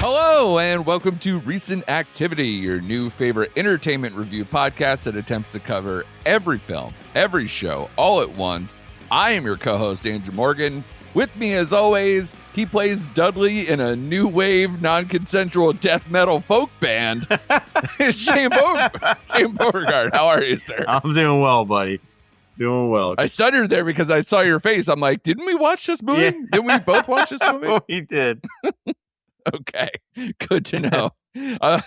Hello, and welcome to Recent Activity, your new favorite entertainment review podcast that attempts to cover every film, every show, all at once. I am your co-host, Andrew Morgan. With me, as always, he plays Dudley in a new wave, non-consensual death metal folk band. Shane Beauregard. How are you, sir? I'm doing well, buddy. Doing well. I stuttered there because I saw your face. I'm like, didn't we watch this movie? Yeah. Didn't we both watch this movie? We did. Okay, good to know.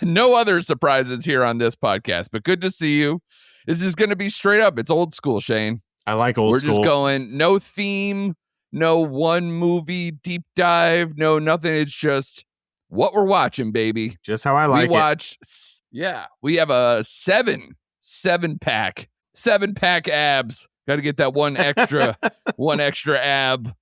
No other surprises here on this podcast, but good to see you. This is going to be straight up. It's old school, Shane. I like old school. We're just going, no theme, no one movie deep dive, no nothing. It's just what we're watching, baby. Just how I like it. We watched, we have a seven pack abs. Got to get that one extra ab.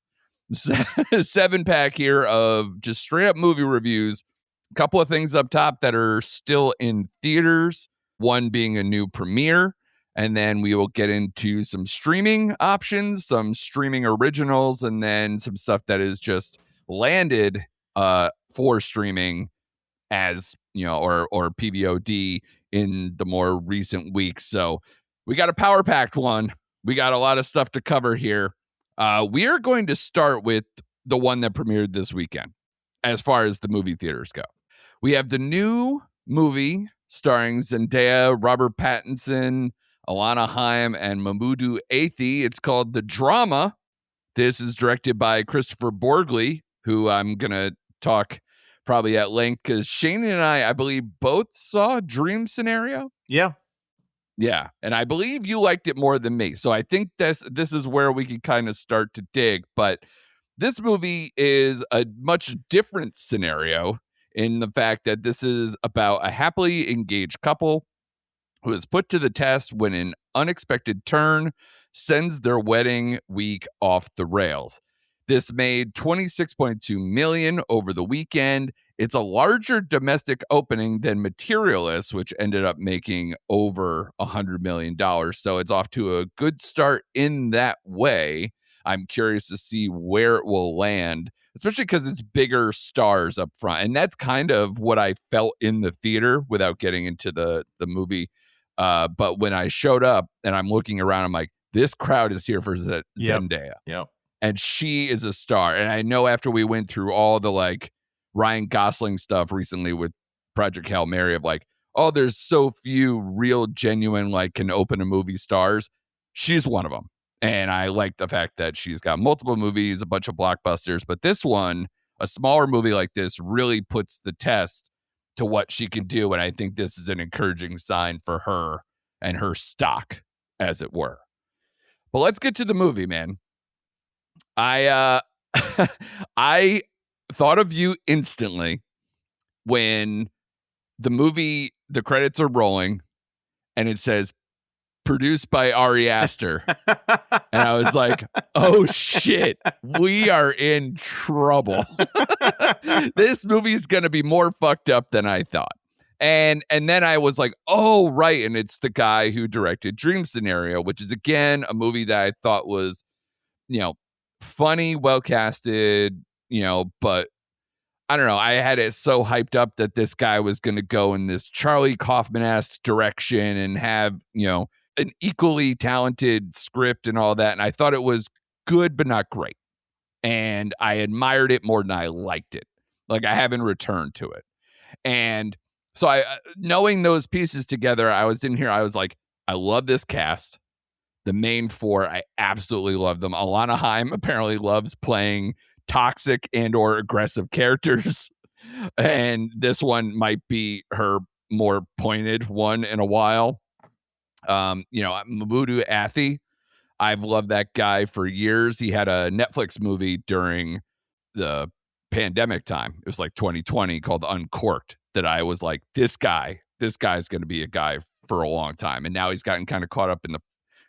7-pack here of just straight up movie reviews. A couple of things up top that are still in theaters, one being a new premiere, and then we will get into some streaming options, some streaming originals, and then some stuff that is just landed for streaming as, or PVOD in the more recent weeks. So we got a power-packed one. We got a lot of stuff to cover here. We are going to start with the one that premiered this weekend, as far as the movie theaters go. We have the new movie starring Zendaya, Robert Pattinson, Alana Haim, and Mamoudou Athie. It's called The Drama. This is directed by Christopher Borgli, who I'm going to talk probably at length, because Shane and I believe, both saw Dream Scenario. Yeah. Yeah, and I believe you liked it more than me. So I think this is where we can kind of start to dig. But this movie is a much different scenario in the fact that this is about a happily engaged couple who is put to the test when an unexpected turn sends their wedding week off the rails. This made $26.2 million over the weekend. It's a larger domestic opening than Materialist, which ended up making over $100 million. So it's off to a good start in that way. I'm curious to see where it will land, especially because it's bigger stars up front. And that's kind of what I felt in the theater without getting into the movie. But when I showed up and I'm looking around, I'm like, this crowd is here for Zendaya. Yep. And she is a star. And I know after we went through all the Ryan Gosling stuff recently with Project Hail Mary of there's so few real genuine can open a movie stars. She's one of them. And I like the fact that she's got multiple movies, a bunch of blockbusters, but this one, a smaller movie like this, really puts the test to what she can do. And I think this is an encouraging sign for her and her stock, as it were. But let's get to the movie, man. I thought of you instantly when the credits are rolling and it says produced by Ari Aster. And I was like, oh shit, we are in trouble. This movie's going to be more fucked up than I thought. And then I was like, oh, right. And it's the guy who directed Dream Scenario, which is, again, a movie that I thought was, funny, well casted, but I don't know. I had it so hyped up that this guy was going to go in this Charlie Kaufman-esque direction and have, an equally talented script and all that. And I thought it was good, but not great. And I admired it more than I liked it. I haven't returned to it. And so knowing those pieces together, I was in here. I was like, I love this cast. The main four, I absolutely love them. Alana Haim apparently loves playing toxic and or aggressive characters. And this one might be her more pointed one in a while. Mamoudou Athie, I've loved that guy for years. He had a Netflix movie during the pandemic time. It was 2020 called Uncorked that I was like, this guy's going to be a guy for a long time. And now he's gotten kind of caught up in the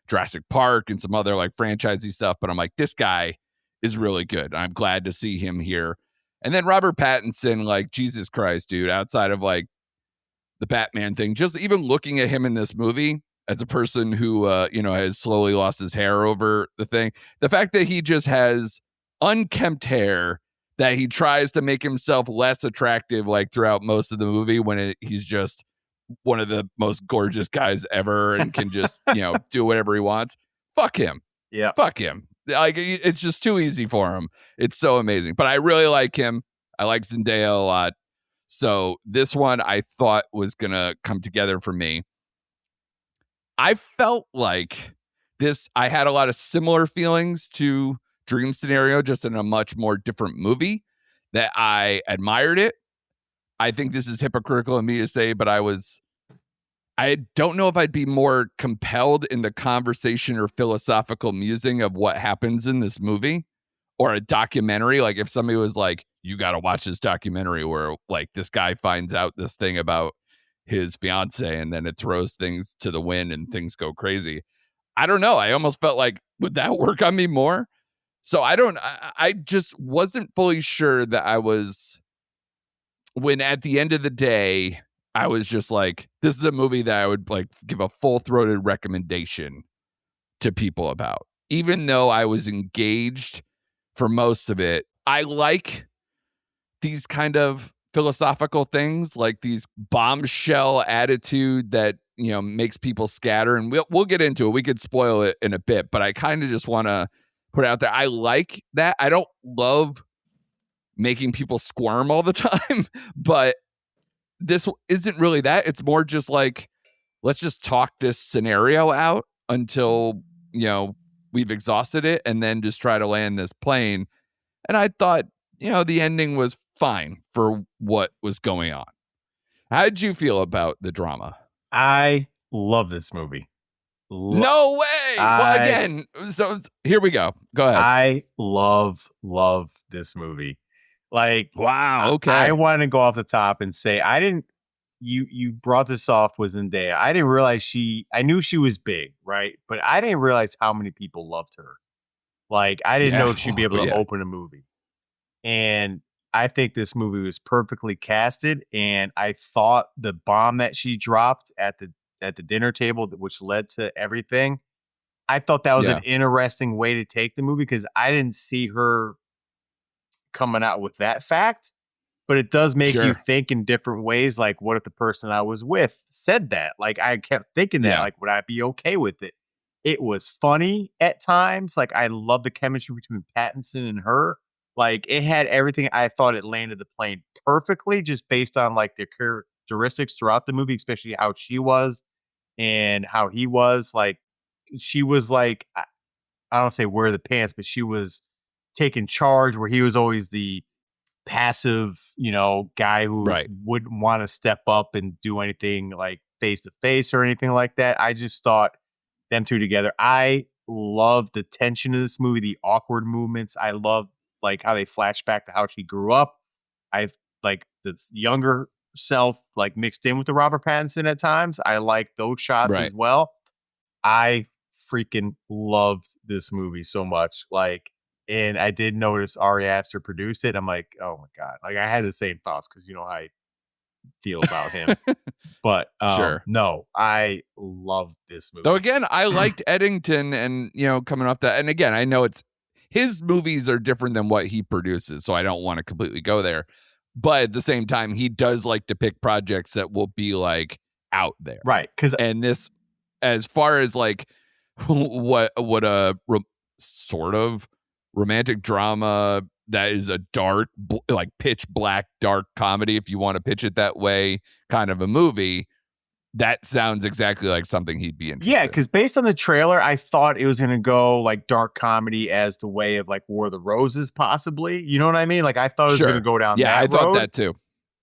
Jurassic Park and some other franchisey stuff, but I'm like, this guy is really good. I'm glad to see him here. And then Robert Pattinson, Jesus Christ, dude, outside of the Batman thing, just even looking at him in this movie as a person who, has slowly lost his hair over the thing, the fact that he just has unkempt hair that he tries to make himself less attractive like throughout most of the movie when he's just one of the most gorgeous guys ever and can just, do whatever he wants. Fuck him. Yeah. Fuck him. Like, it's just too easy for him. It's so amazing. But I really like him. I like Zendaya a lot. So this one I thought was going to come together for me. I felt like I had a lot of similar feelings to Dream Scenario, just in a much more different movie, that I admired it. I think this is hypocritical of me to say, but I don't know if I'd be more compelled in the conversation or philosophical musing of what happens in this movie, or a documentary. Like if somebody was like, you got to watch this documentary where like this guy finds out this thing about his fiance and then it throws things to the wind and things go crazy. I don't know. I almost felt like, would that work on me more? So I just wasn't fully sure that I was, when at the end of the day, I was just like, this is a movie that I would like give a full-throated recommendation to people about. Even though I was engaged for most of it, I like these kind of philosophical things, like these bombshell attitude that, makes people scatter. And we'll get into it. We could spoil it in a bit, but I kind of just want to put it out there. I like that. I don't love making people squirm all the time, but this isn't really that. It's more just like, let's just talk this scenario out until, we've exhausted it and then just try to land this plane. And I thought, the ending was fine for what was going on. How did you feel about the drama? I love this movie. No way. Well, again, so here we go. Go ahead. I love this movie. Like, wow. Okay. I want to go off the top and say, you brought this off with Zendaya. I didn't realize I knew she was big, right? But I didn't realize how many people loved her. Like, I didn't know she'd be able to open a movie. And I think this movie was perfectly casted. And I thought the bomb that she dropped at the dinner table, which led to everything, I thought that was an interesting way to take the movie, because I didn't see her coming out with that fact. But it does make you think in different ways. Like, what if the person I was with said that? Like, I kept thinking that, like, would I be okay with it? It was funny at times. Like, I love the chemistry between Pattinson and her. Like, it had everything. I thought it landed the plane perfectly, just based on like their characteristics throughout the movie, especially how she was and how he was. Like, she was like, I don't say wear the pants, but she was taking charge, where he was always the passive, guy who wouldn't want to step up and do anything like face to face or anything like that. I just thought them two together. I love the tension of this movie, the awkward movements. I love like how they flash back to how she grew up. I've like this younger self like mixed in with the Robert Pattinson at times. I like those shots as well. I freaking loved this movie so much. Like, and I did notice Ari Aster produced it. I'm like, oh my God. Like, I had the same thoughts, because you know how I feel about him. But no, I love this movie. So again, I liked Eddington and, coming off that. And again, I know his movies are different than what he produces, so I don't want to completely go there. But at the same time, he does like to pick projects that will be like out there. Right. And this, as far as like what a sort of romantic drama that is a dark, like pitch black, dark comedy, if you want to pitch it that way, kind of a movie, that sounds exactly like something he'd be interested in. Yeah, because based on the trailer, I thought it was going to go like dark comedy as the way of like War of the Roses, possibly. You know what I mean? Like, I thought it was going to go down that road. Yeah, I thought that too.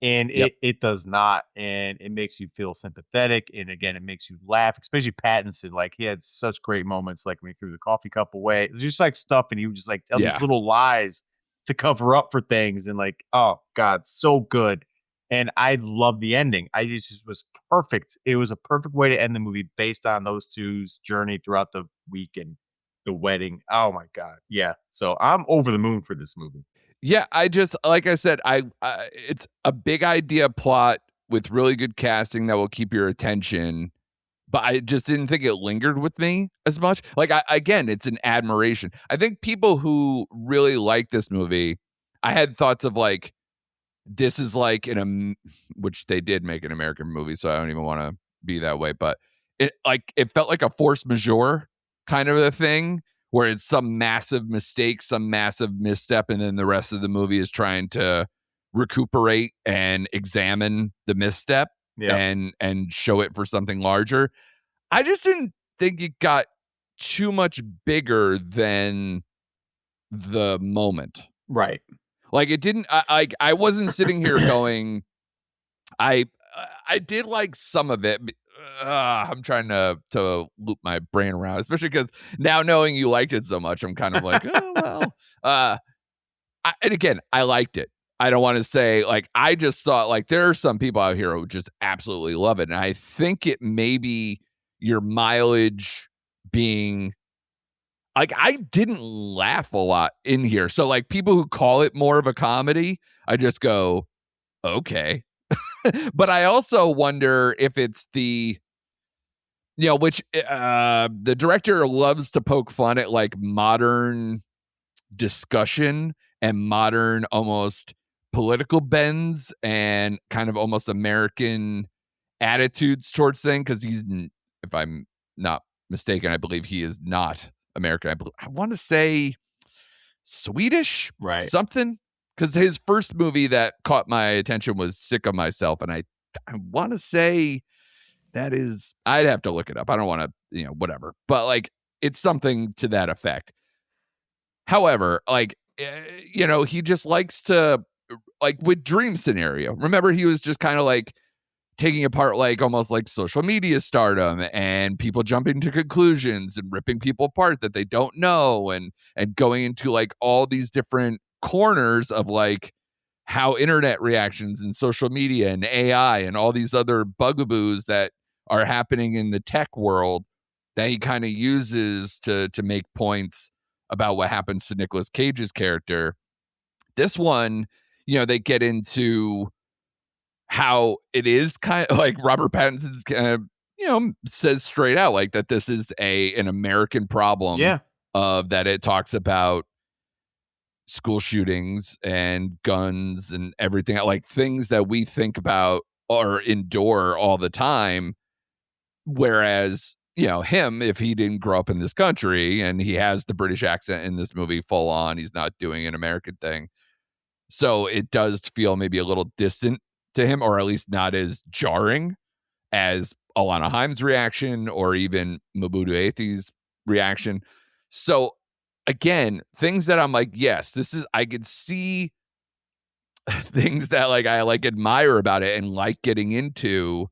And it does not. And it makes you feel sympathetic. And again, it makes you laugh, especially Pattinson. Like, he had such great moments, like when he threw the coffee cup away. It was just like stuff, and he would just like tell these little lies to cover up for things. And like, oh God, so good. And I love the ending. I just was perfect. It was a perfect way to end the movie based on those two's journey throughout the week and the wedding. Oh my God. Yeah. So I'm over the moon for this movie. Yeah. I just, like I said, it's a big idea plot with really good casting that will keep your attention, but I just didn't think it lingered with me as much. Like, again, it's an admiration. I think people who really like this movie I had thoughts of like, this is like which they did make an American movie, so I don't even want to be that way, but it felt like a force majeure kind of a thing where it's some massive mistake, some massive misstep, and then the rest of the movie is trying to recuperate and examine the misstep and show it for something larger. I just didn't think it got too much bigger than the moment. Right. Like it didn't. I wasn't sitting here going. I did like some of it. I'm trying to loop my brain around, especially because now knowing you liked it so much, I'm kind of like, oh well. And again, I liked it. I don't want to say like I just thought like there are some people out here who just absolutely love it, and I think it may be your mileage being. Like, I didn't laugh a lot in here. So, like, people who call it more of a comedy, I just go, okay. But I also wonder if it's which the director loves to poke fun at, like, modern discussion and modern almost political bends and kind of almost American attitudes towards things. Because if I'm not mistaken, I believe he is not American. I want to say Swedish, Right. something. Because his first movie that caught my attention was Sick of Myself, and I want to say that is. I'd have to look it up. I don't want to, whatever. But like, it's something to that effect. However, like, he just likes to, like, with Dream Scenario. Remember, he was just kind of like taking apart like almost like social media stardom and people jumping to conclusions and ripping people apart that they don't know and going into like all these different corners of like how internet reactions and social media and AI and all these other bugaboos that are happening in the tech world that he kind of uses to make points about what happens to Nicolas Cage's character. This one, they get into how it is kind of like Robert Pattinson's kind of, says straight out like that this is an American problem. Yeah. Of that it talks about school shootings and guns and everything, like things that we think about or endure all the time. Whereas, him, if he didn't grow up in this country and he has the British accent in this movie full on, he's not doing an American thing. So it does feel maybe a little distant to him, or at least not as jarring as Alana Haim's reaction or even Mabudu Athey's reaction. So again, things that I'm like, yes, I could see things that like I like admire about it and like getting into,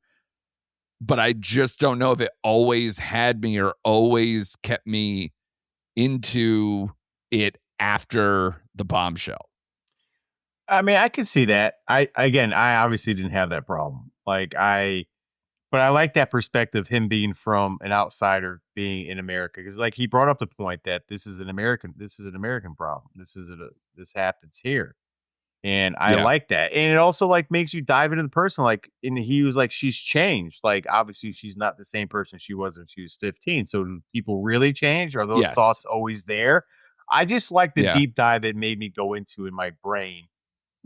but I just don't know if it always had me or always kept me into it after the bombshell. I mean, I can see that. I obviously didn't have that problem. But I like that perspective, him being from an outsider being in America. Because like he brought up the point that this is an American problem. This happens here. And I like that. And it also like makes you dive into the person. Like, and he was like, she's changed. Like, obviously she's not the same person she was when she was 15. So do people really change? Are those thoughts always there? I just like the deep dive that made me go into in my brain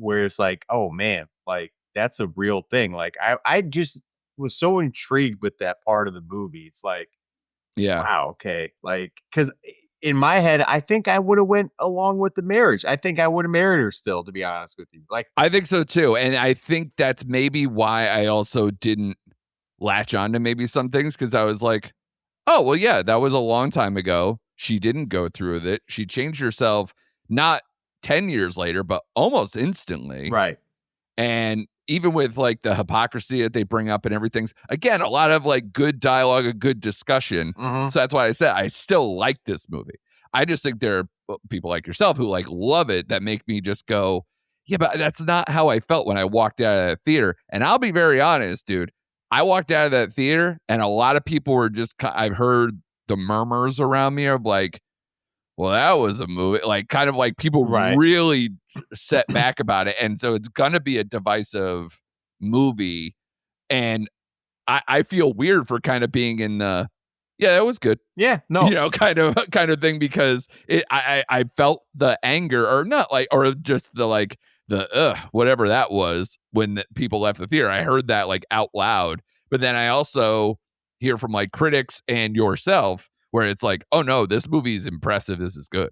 where it's like, oh man, like that's a real thing. Like I just was so intrigued with that part of the movie. It's like, wow, okay. Like, cause in my head, I think I would have went along with the marriage. I think I would have married her still, to be honest with you. Like, I think so too. And I think that's maybe why I also didn't latch on to maybe some things. Cause I was like, oh, well, yeah, that was a long time ago. She didn't go through with it. She changed herself, not 10 years later, but almost instantly. right. And even with like the hypocrisy that they bring up and everything's, again, a lot of like good dialogue, a good discussion. Mhm. So that's why I said I still like this movie. I just think there are people like yourself who like love it that make me just go, yeah, but that's not how I felt when I walked out of that theater. And I'll be very honest, dude. I walked out of that theater and a lot of people were just, I've heard the murmurs around me of like, well, that was a movie, like kind of like people really set back about it. And so it's going to be a divisive movie. And I feel weird for kind of being in the Yeah, that was good. Yeah, no, Kind of thing, because I felt the anger, or not like, or just the like the whatever that was when people left the theater. I heard that like out loud, but then I also hear from like critics and yourself where it's like, oh no, this movie is impressive. This is good.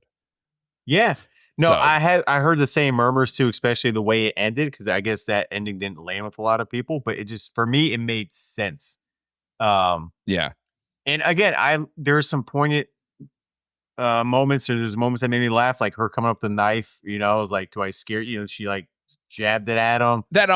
yeah. No, So I heard the same murmurs too, especially the way it ended, because I guess that ending didn't land with a lot of people, but it just, for me, it made sense. Um, yeah, and again, there's some poignant moments, or there's moments that made me laugh, like her coming up with the knife. I was like, do I scare you? She like jabbed it at him, that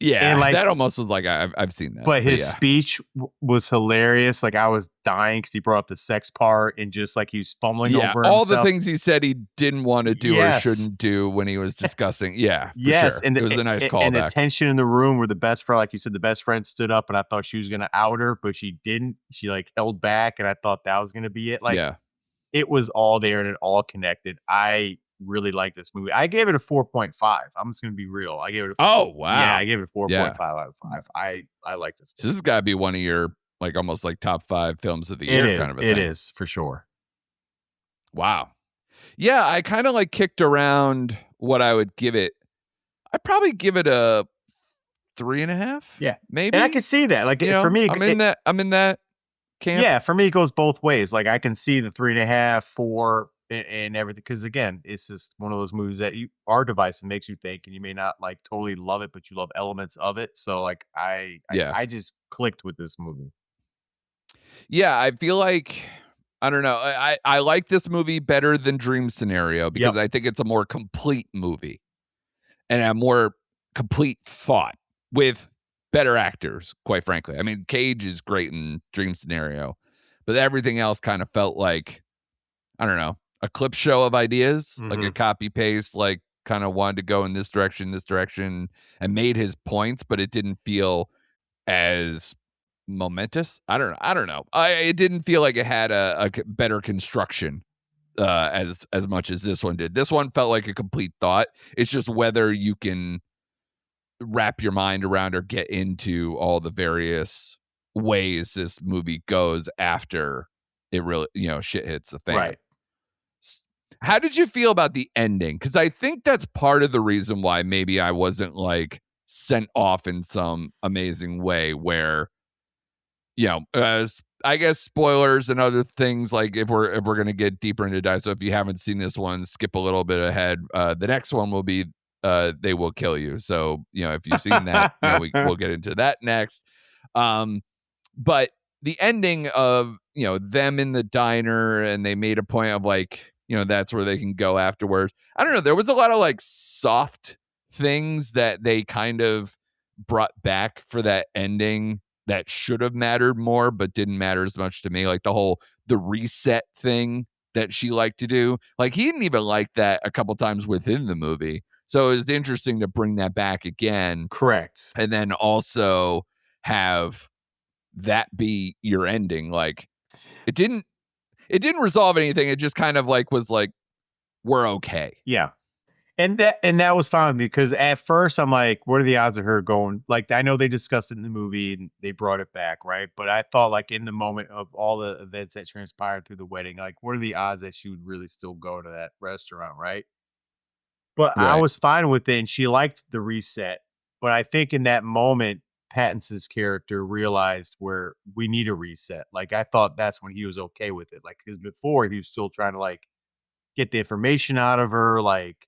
and like, that almost was like I've seen that, but his yeah. speech was hilarious. Like, I was dying because he brought up the sex part, and just like he was fumbling Yeah, over all the himself. things he said he didn't want to do or Yes. shouldn't do when he was discussing. Yeah, for Yes, sure. and It was a nice callback. and the tension in the room where the best friend, like you said, the best friend stood up, and I thought she was gonna out her, but she didn't. She like held back, and I thought that was gonna be it. Like, Yeah. it was all there and it all connected. I really like this movie. I gave it a 4.5. I'm just gonna be real. I gave it a Oh, wow. Yeah, I gave it a 4.5 Yeah. out of 5. I like this. So this has got to be one of your like almost like top 5 films of the It year is. kind of a It thing. is for sure. Wow. Yeah, I kind of like kicked around what I would give it. I'd probably give it a 3.5. Yeah, maybe. and I can see that. Like, for me, I'm in that camp. yeah, for me, it goes both ways. Like, I can see the 3.5, 4, and everything. Because again, it's just one of those movies that you are divisive, makes you think, and you may not like totally love it, but you love elements of it. So like, Yeah. I just clicked with this movie. Yeah, I feel like, I don't know. I like this movie better than Dream Scenario because I think it's a more complete movie and a more complete thought with better actors, quite frankly. I mean, Cage is great in Dream Scenario, but everything else kind of felt like, I don't know, a clip show of ideas, like a copy paste, like kind of wanted to go in this direction, and made his points, but it didn't feel as momentous. I don't know. It didn't feel like it had a better construction as much as this one did. This one felt like a complete thought. It's just whether you can wrap your mind around or get into all the various ways this movie goes after it really, shit hits the fan. Right. How did you feel about the ending? Because I think that's part of the reason why maybe I wasn't like sent off in some amazing way where, I guess spoilers and other things, like if we're going to get deeper into dive. So if you haven't seen this one, skip a little bit ahead. The next one will be They Will Kill You. So, if you've seen that, we'll get into that next. But the ending of, them in the diner and they made a point of like, that's where they can go afterwards. I don't know. There was a lot of like soft things that they kind of brought back for that ending that should have mattered more, but didn't matter as much to me. Like the reset thing that she liked to do. Like, he didn't even like that a couple times within the movie. So it was interesting to bring that back again. Correct. And then also have that be your ending. Like, it didn't resolve anything. It just kind of like was like, we're okay. Yeah. And that was fine because at first I'm like, what are the odds of her going? Like, I know they discussed it in the movie and they brought it back, right? But I thought, like, in the moment of all the events that transpired through the wedding, like, what are the odds that she would really still go to that restaurant, right? But I Right. was fine with it, and she liked the reset. But I think in that moment, Pattinson's character realized where we need a reset. Like, I thought that's when he was okay with it. Like, because before he was still trying to like get the information out of her, like,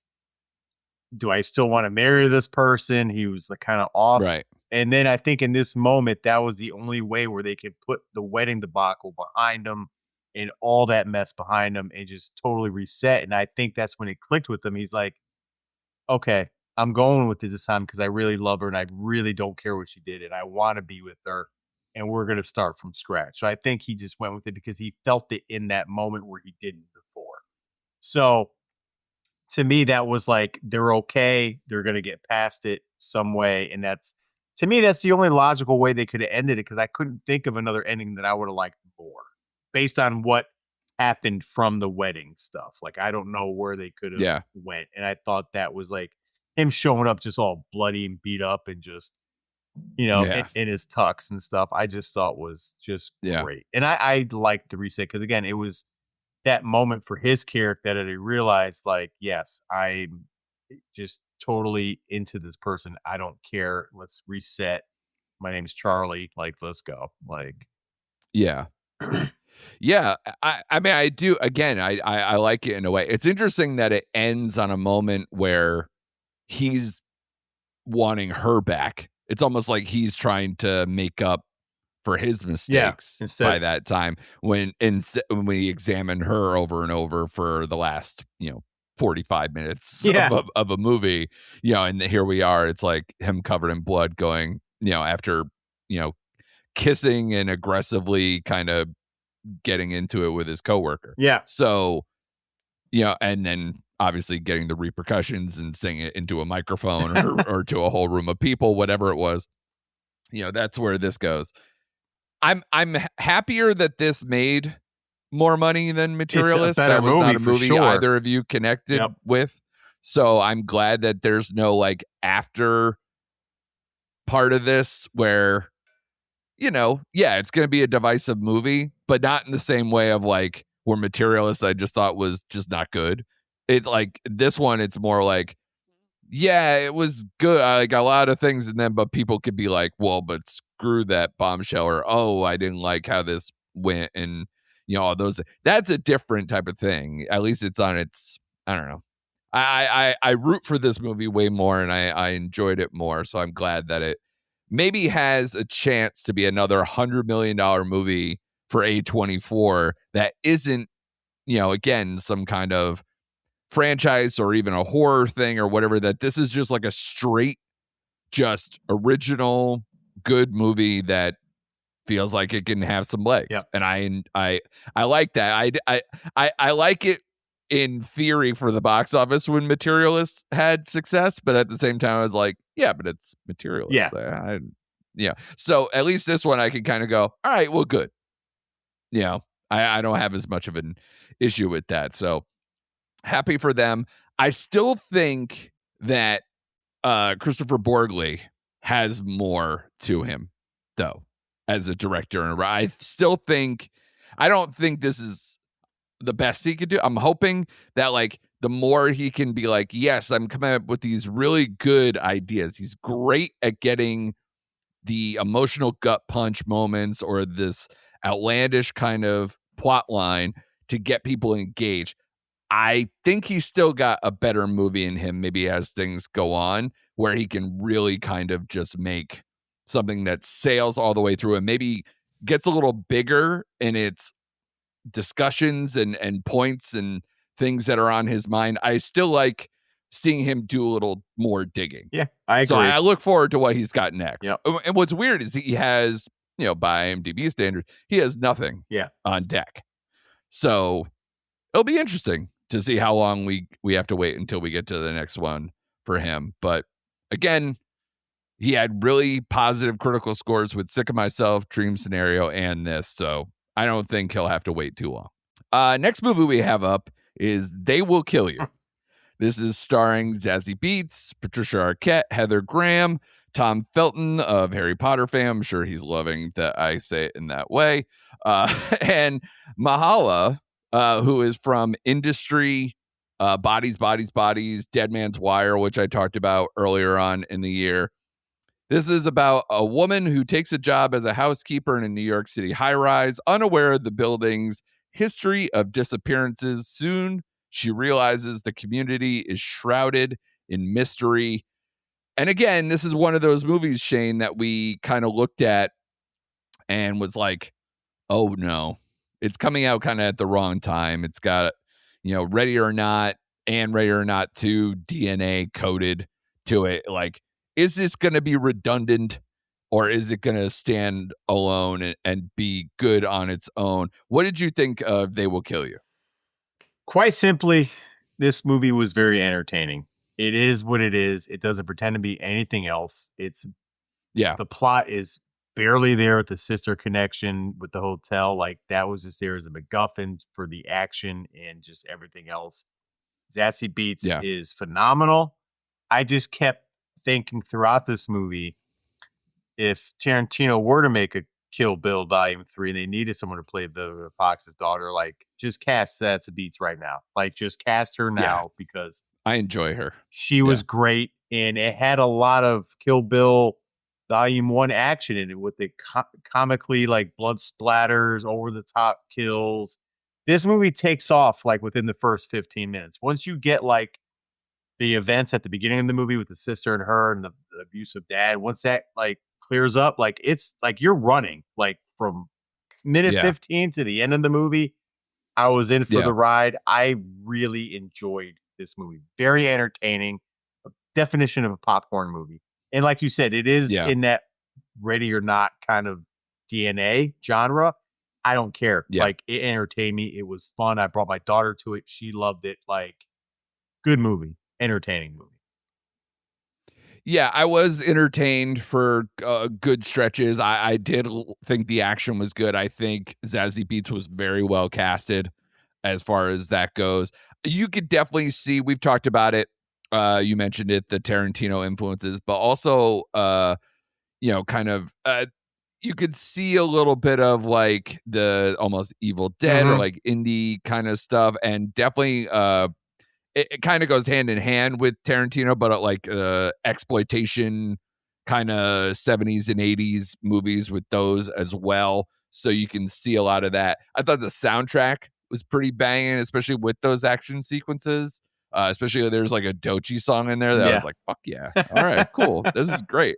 do I still want to marry this person? He was like kind of off. Right. And then I think in this moment, that was the only way where they could put the wedding debacle behind them and all that mess behind them and just totally reset. And I think that's when it clicked with him. He's like, okay, I'm going with it this time because I really love her and I really don't care what she did. And I want to be with her and we're going to start from scratch. So I think he just went with it because he felt it in that moment where he didn't before. So to me, that was like, they're okay. They're going to get past it some way. And to me, that's the only logical way they could have ended it because I couldn't think of another ending that I would have liked more based on what happened from the wedding stuff. Like, I don't know where they could have went. And I thought that was like him showing up just all bloody and beat up and just Yeah. in his tux and stuff. I just thought was just Yeah. great. And I liked the reset because, again, it was that moment for his character that he realized, like, yes, I'm just totally into this person. I don't care. Let's reset. My name's Charlie. Like, let's go. Like, Yeah. Yeah. I mean, I do. Again, I like it in a way. It's interesting that it ends on a moment where he's wanting her back. It's almost like he's trying to make up for his yeah, mistakes by instead, that time when we examine her over and over for the last 45 minutes yeah, of a movie, and here we are. It's like him covered in blood, going after kissing and aggressively kind of getting into it with his coworker. yeah, So and then obviously getting the repercussions and saying it into a microphone or to a whole room of people, whatever it was. That's where this goes. I'm happier that this made more money than it's a Materialist. better That was not movie a for movie sure. either of you connected Yep. with. So I'm glad that there's no like after part of this where, it's going to be a divisive movie, but not in the same way of like where Materialist I just thought was just not good. It's like this one, it's more like, yeah, it was good. I like a lot of things, and then but people could be like, well, but screw that bombshell, or oh, I didn't like how this went, and all those. That's a different type of thing. At least it's on its. I don't know. I root for this movie way more, and I enjoyed it more. So I'm glad that it maybe has a chance to be another $100 million movie for A24 that isn't, again, some kind of franchise or even a horror thing or whatever, that this is just like a straight, just original good movie that feels like it can have some legs. Yep. And I like that. I like it in theory for the box office when Materialist had success, but at the same time I was like, yeah, but it's Materialist. Yeah. So at least this one I can kind of go, all right, well, good. I don't have as much of an issue with that. So happy for them. I still think that Christopher Borgli has more to him, though, as a director. And I don't think this is the best he could do. I'm hoping that like the more he can be like, yes, I'm coming up with these really good ideas. He's great at getting the emotional gut punch moments or this outlandish kind of plot line to get people engaged. I think he's still got a better movie in him, maybe as things go on, where he can really kind of just make something that sails all the way through and maybe gets a little bigger in its discussions and points and things that are on his mind. I still like seeing him do a little more digging. Yeah, I agree. So I look forward to what he's got next. Yep. And what's weird is he has, by IMDb standards, he has nothing on deck. So it'll be interesting to see how long we have to wait until we get to the next one for him. But again, he had really positive critical scores with Sick of Myself, Dream Scenario, and this. So I don't think he'll have to wait too long. Next movie we have up is They Will Kill You. This is starring Zazie Beetz, Patricia Arquette, Heather Graham, Tom Felton of Harry Potter fame. I'm sure he's loving that I say it in that way. And Mahala, who is from Industry, Bodies, Bodies, Bodies, Dead Man's Wire, which I talked about earlier on in the year. This is about a woman who takes a job as a housekeeper in a New York City high-rise, unaware of the building's history of disappearances. Soon, she realizes the community is shrouded in mystery. And again, this is one of those movies, Shane, that we kind of looked at and was like, oh no, it's coming out kind of at the wrong time. It's got, Ready or Not and Ready or Not 2 DNA coded to it. Like, is this going to be redundant or is it going to stand alone and be good on its own? What did you think of They Will Kill You? Quite simply, this movie was very entertaining. It is what it is. It doesn't pretend to be anything else. The plot is barely there with the sister connection with the hotel. Like, that was just there as a MacGuffin for the action and just everything else. Zazie Beetz is phenomenal. I just kept thinking throughout this movie, if Tarantino were to make a Kill Bill Volume 3 and they needed someone to play the Fox's daughter, like, just cast Zazie Beetz right now. Like, just cast her now because I enjoy her. she was great, and it had a lot of Kill Bill Volume 1 action in it with the comically, like, blood splatters, over-the-top kills. This movie takes off, like, within the first 15 minutes. Once you get, like, the events at the beginning of the movie with the sister and her and the abusive dad, once that, like, clears up, like, it's, like, you're running, like, from minute 15 to the end of the movie. I was in for the ride. I really enjoyed this movie. Very entertaining. A definition of a popcorn movie. And like you said, it is in that Ready or Not kind of DNA genre. I don't care. Like, it entertained me. It was fun. I brought my daughter to it. She loved it. Like, good movie. Entertaining movie. Yeah, I was entertained for good stretches. I did think the action was good. I think Zazie Beetz was very well casted as far as that goes. You could definitely see, we've talked about it. You mentioned it, the Tarantino influences, but also, kind of, you could see a little bit of like the almost Evil Dead or like indie kind of stuff. And definitely, it kind of goes hand in hand with Tarantino, but like exploitation kind of 70s and 80s movies with those as well. So you can see a lot of that. I thought the soundtrack was pretty banging, especially with those action sequences. Especially there's like a Doechii song in there that I was like, fuck yeah. All right, cool. This is great.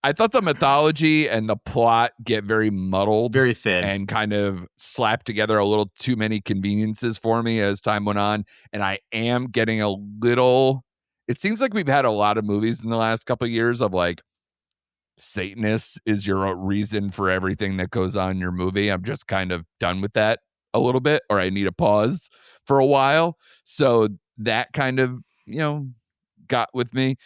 I thought the mythology and the plot get very muddled, very thin, and kind of slapped together a little too many conveniences for me as time went on. And I am getting a little, it seems like we've had a lot of movies in the last couple of years of like, Satanist is your reason for everything that goes on in your movie. I'm just kind of done with that a little bit, or I need a pause for a while. So that kind of, got with me.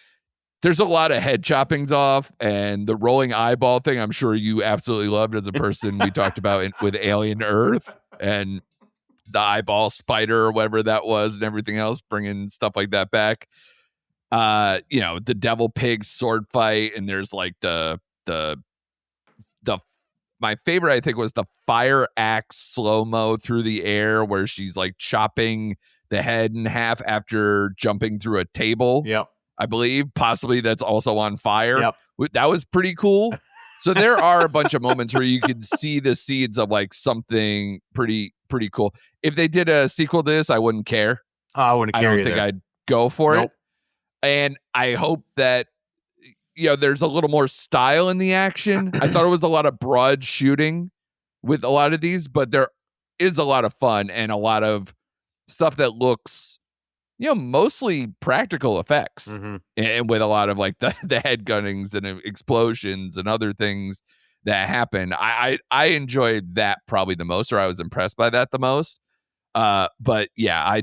There's a lot of head choppings off, and the rolling eyeball thing, I'm sure you absolutely loved as a person. We talked about with Alien Earth and the eyeball spider or whatever that was and everything else, bringing stuff like that back. The devil pig sword fight, and there's like the my favorite, I think, was the fire axe slow-mo through the air where she's like chopping the head in half after jumping through a table. Yep. I believe possibly that's also on fire. Yep. That was pretty cool. So there are a bunch of moments where you can see the seeds of like something pretty cool. If they did a sequel to this, I wouldn't care. I wouldn't care. I don't think I'd go for it. And I hope that there's a little more style in the action. I thought it was a lot of broad shooting with a lot of these, but there is a lot of fun and a lot of stuff that looks mostly practical effects, and with a lot of like the head gunnings and explosions and other things that happen. I enjoyed that probably the most, or I was impressed by that the most. But yeah,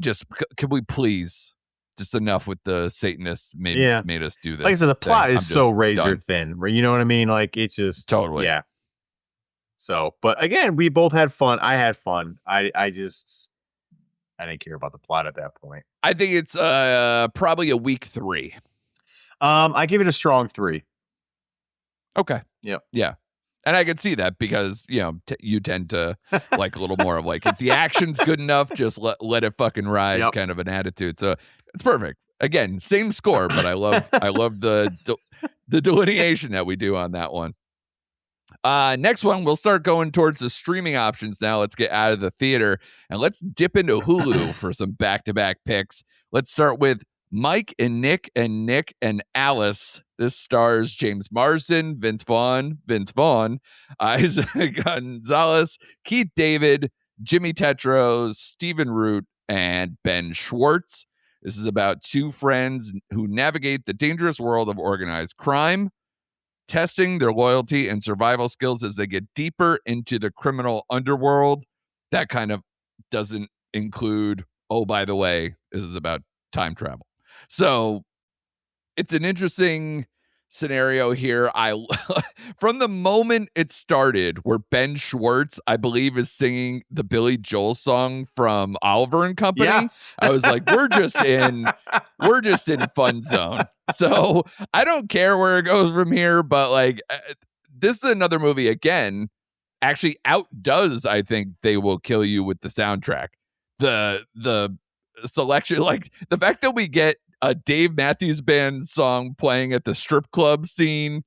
can we please just enough with the Satanists made us do this. Like I said, the plot is so razor thin. You know what I mean? Like, it's just totally. Yeah. So, but again, we both had fun. I had fun. I didn't care about the plot at that point. I think it's probably a weak 3. I give it a strong 3. Okay. Yep. Yeah. And I could see that because, you tend to like a little more of like, if the action's good enough, just let it fucking ride kind of an attitude. So it's perfect. Again, same score, but I love the delineation that we do on that one. Next one, we'll start going towards the streaming options now. Let's get out of the theater and let's dip into Hulu for some back-to-back picks. Let's start with Mike and Nick and Alice. This stars James Marsden, Vince Vaughn, Isaac Gonzalez, Keith David, Jimmy Tetros, Stephen Root, and Ben Schwartz. This is about two friends who navigate the dangerous world of organized crime, testing their loyalty and survival skills as they get deeper into the criminal underworld. That kind of doesn't include, oh, by the way, this is about time travel. So it's an interesting scenario here. From the moment it started, where Ben Schwartz, I believe, is singing the Billy Joel song from Oliver and Company. Yes. I was like, we're just in fun zone. So I don't care where it goes from here, but like this is another movie again, actually outdoes, I think, They Will Kill You with the soundtrack. The selection, like the fact that we get a Dave Matthews Band song playing at the strip club scene.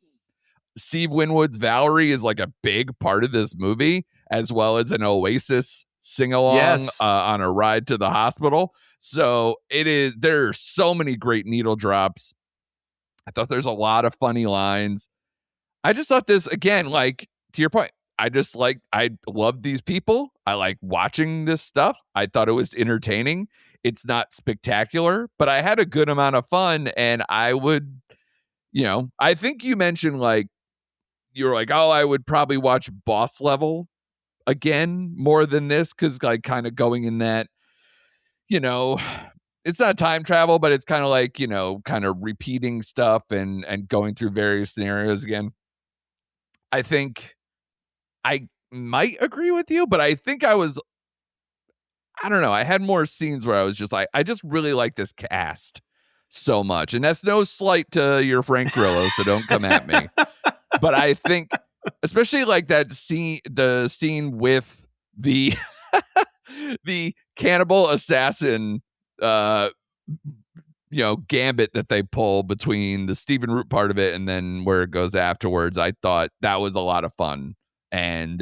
Steve Winwood's Valerie is like a big part of this movie, as well as an Oasis sing-along on a ride to the hospital. So there are so many great needle drops. I thought there's a lot of funny lines. I just thought this, again, like, to your point, I love these people. I like watching this stuff. I thought it was entertaining. It's not spectacular, but I had a good amount of fun, and I would, I think you mentioned, like, you were like, oh, I would probably watch Boss Level again more than this, because like kind of going in that, it's not time travel, but it's kind of like, kind of repeating stuff and going through various scenarios again. I think I might agree with you, but I think I don't know. I had more scenes where I was just like, I just really like this cast so much. And that's no slight to your Frank Grillo, so don't come at me. But I think, especially like the scene with the the cannibal assassin, gambit that they pull between the Stephen Root part of it and then where it goes afterwards. I thought that was a lot of fun, and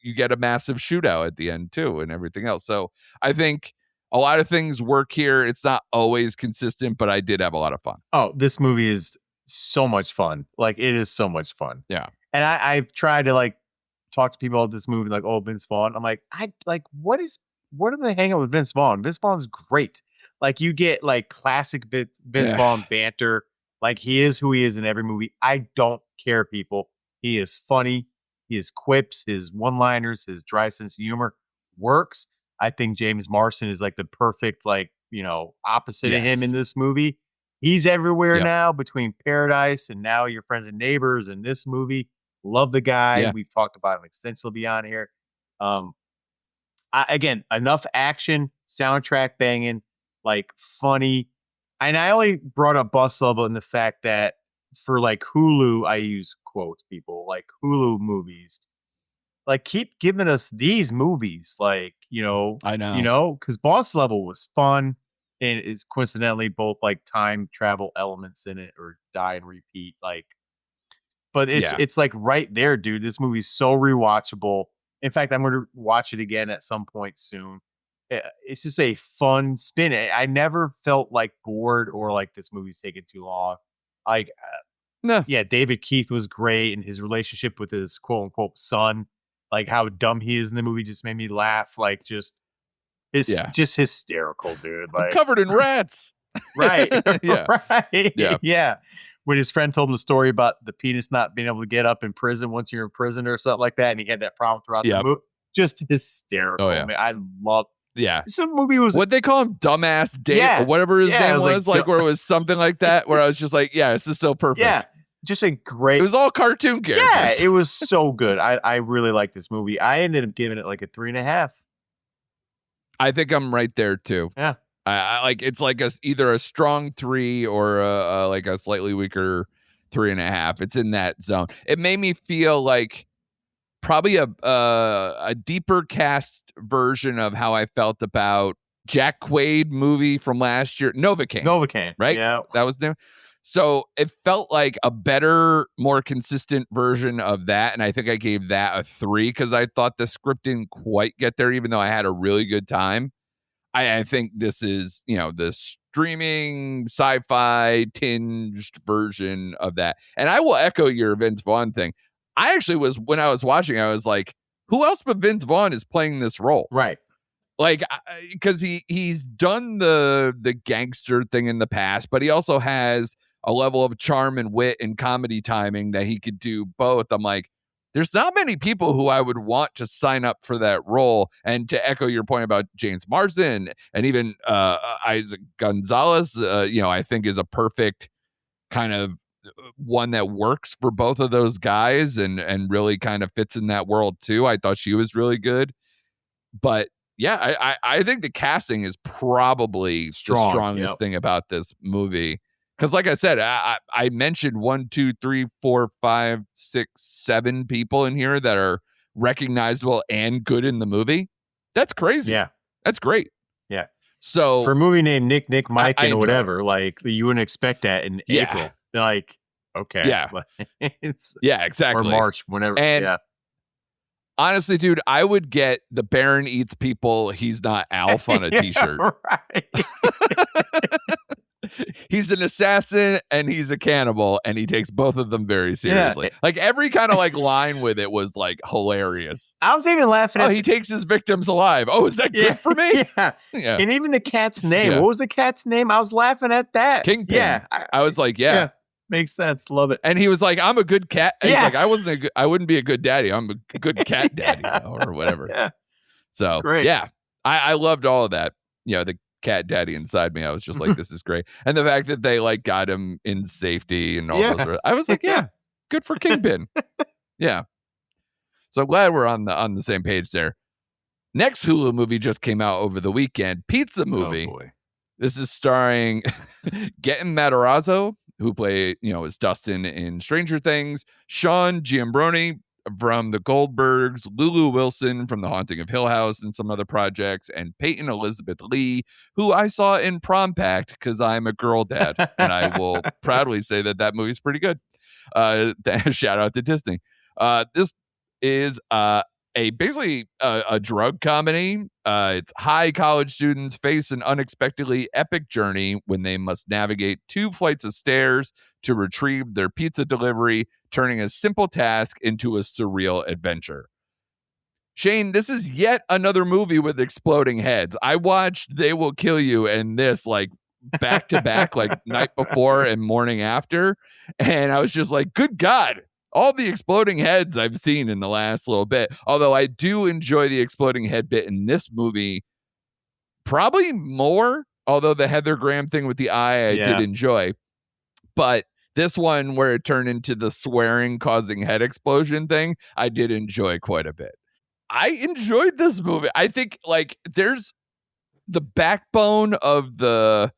you get a massive shootout at the end too, and everything else. So I think a lot of things work here. It's not always consistent, but I did have a lot of fun. Oh, this movie is so much fun. Like, it is so much fun. Yeah. And I've tried to like talk to people about this movie, like, oh, Vince Vaughn. I'm like, what do they hang out with Vince Vaughn? Vince Vaughn's great. Like, you get like classic Vince Vaughn banter. Like, he is who he is in every movie. I don't care, people. He is funny. His quips, his one-liners, his dry sense of humor works. I think James Marsden is like the perfect, like, opposite of him in this movie. He's everywhere now, between Paradise and now Your Friends and Neighbors and this movie. Love the guy. Yeah. We've talked about him extensively on here. Again, enough action, soundtrack banging, like funny. And I only brought up Bus Level in the fact that for like Hulu, I use quotes, people, like Hulu movies, like, keep giving us these movies. Like, I know, because Boss Level was fun. And it's coincidentally both like time travel elements in it, or die and repeat. Like, but it's like right there, dude. This movie's so rewatchable. In fact, I'm going to watch it again at some point soon. It's just a fun spin. I never felt like bored or like this movie's taking too long. Like, no, yeah, David Keith was great, and his relationship with his quote unquote son, like how dumb he is in the movie, just made me laugh. Like, it's just hysterical, dude. Like, I'm covered in rats. Right. Yeah. Right. Yeah. When his friend told him the story about the penis not being able to get up in prison once you're in prison or something like that, and he had that problem throughout the movie. Just hysterical. Oh, yeah. Man. I love. Yeah. This movie was. What they call him, dumbass Dave, or whatever his name was, like where it was something like that, where I was just like, yeah, this is so perfect. Yeah. Just a great. It was all cartoon characters. Yeah, it was so good. I really like this movie. I ended up giving it like a 3.5. I think I'm right there too. Yeah. I like, it's like either a strong 3 or like a slightly weaker 3.5. It's in that zone. It made me feel like probably a deeper cast version of how I felt about Jack Quaid movie from last year, Novocaine, right? Yeah, that was new. So it felt like a better, more consistent version of that, and I think I gave that a 3 because I thought the script didn't quite get there, even though I had a really good time. I think this is, the streaming sci-fi tinged version of that. And I will echo your Vince Vaughn thing. I actually was, when I was watching, I was like, who else but Vince Vaughn is playing this role? Right. Like, because he's done the gangster thing in the past, but he also has a level of charm and wit and comedy timing that he could do both. I'm like, there's not many people who I would want to sign up for that role. And to echo your point about James Marsden and even Isaac Gonzalez, I think is a perfect kind of one that works for both of those guys and really kind of fits in that world too. I thought she was really good. But yeah, I think the casting is probably the strongest thing about this movie. Because like I said, I mentioned 1, 2, 3, 4, 5, 6, 7 people in here that are recognizable and good in the movie. That's crazy. Yeah. That's great. Yeah. So for a movie named Nick, Mike, I and enjoy whatever, like you wouldn't expect that in Yeah. April. Like, okay. Yeah. It's, yeah, exactly. or March, whenever. And yeah. honestly, dude, I would get the Baron Eats People, He's Not Alf on a t-shirt. Right. He's an assassin and he's a cannibal, and he takes both of them very seriously. Like every kind of like line with it was like hilarious. I was even laughing at he takes his victims alive. Oh, is that good for me? Yeah. And even the cat's name. What was the cat's name? I was laughing at that. Kingpin. Yeah. I was like, yeah. Makes sense. Love it. And he was like, I'm a good cat. He's like, I wouldn't be a good daddy. I'm a good cat daddy or whatever. Yeah. So great. Yeah, I loved all of that. The cat daddy inside me. I was just like, this is great. And the fact that they like got him in safety and all those. I was like, yeah, good for Kingpin. Yeah. So I'm glad we're on the same page there. Next Hulu movie just came out over the weekend. Pizza movie. Oh boy. This is starring Gaten Matarazzo, who is Dustin in Stranger Things, Sean Giambrone from The Goldbergs, Lulu Wilson from The Haunting of Hill House and some other projects, and Peyton Elizabeth Lee, who I saw in Prom Pact because I'm a girl dad, and I will proudly say that movie's pretty good. Shout out to Disney. This is basically a drug comedy. It's high college students face an unexpectedly epic journey when they must navigate 2 flights of stairs to retrieve their pizza delivery, turning a simple task into a surreal adventure. Shane, this is yet another movie with exploding heads. I watched They Will Kill You and this like back to back, like night before and morning after. And I was just like, good God, all the exploding heads I've seen in the last little bit. Although I do enjoy the exploding head bit in this movie probably more. Although the Heather Graham thing with the eye, I did enjoy. But this one where it turned into the swearing causing head explosion thing, I did enjoy quite a bit. I enjoyed this movie. I think like there's the backbone of the